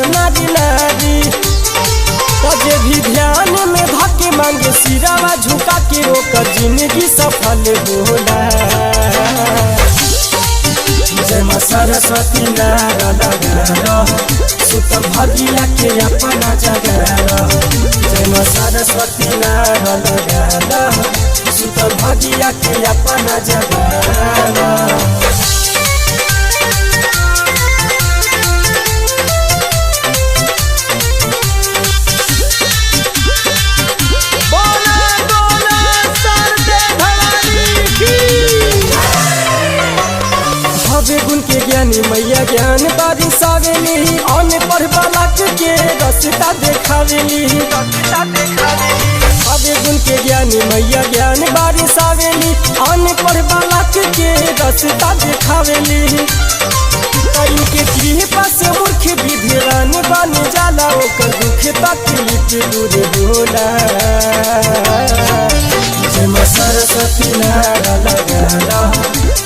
नारी नारी। जे भी ध्यान में धके मांगे सिरावा झुका के ओकर जिंदगी सफल होला। जय मां सरस्वती नारा लगा सुतल भगिया के अपना जगह। जय मां सरस्वती नारा लगा सुतल भगिया के अपना जगह। गुण के ज्ञानी मैया ज्ञान बारिशावेली। अन पढ़ बालक के रास्ता देखावेली। हवे गुण के ज्ञानी मैया ज्ञान बारिशावेली। अन पढ़ बालक के रास्ता देखावेली। इनके कृपा से मूर्ख विधिरान बन जाला ओकर दुख तकलीफ दूर होला। जय मां सरस्वती नारा लगा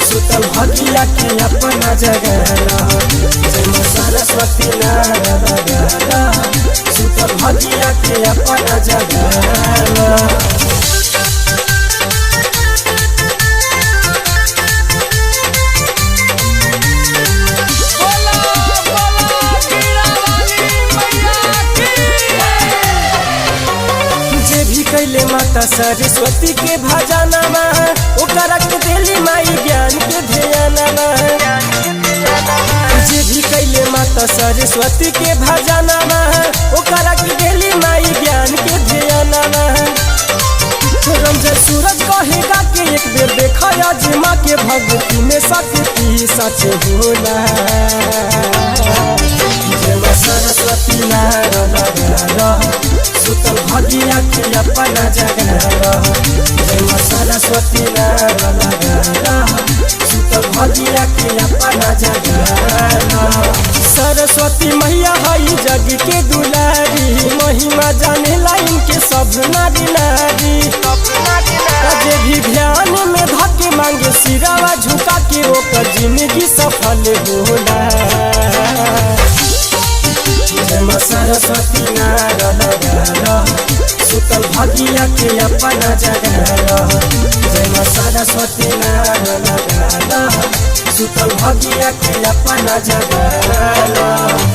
सुतल भगिया के अपना जगह। जय मां सरस्वती नारा लगा सुतल भगिया के अपना जगह। कैले माता सरस्वती के भजनमा ओकरा के देली माई ज्ञान के ध्यानमा। जे भी कैले माता सरस्वती के भजनमा ओकरा के देली माई ज्ञान के ध्यानमा। रंजन सूरज कहेगा कि एक बेर देखा अजमा के भक्ति में शक्ति सच होला। जय मां सरस्वती नारा लगा सुतल भगिया के अपना जगह। जय मां सरस्वती नारा लगा सुतल भगिया के अपना जगह। सरस्वती मैया हई जग के दुलारी। महिमा जाने लाइन के सब नारी नारी। जे भी ध्यान में धके मांगे सिरावा झुका के ओकर जिंदगी सफल होला। जय मां सरस्वती नारा लगा सुतल भगिया के अपना जगह। जय मां सरस्वती नारा लगा सुतल भगिया के अपना जगह।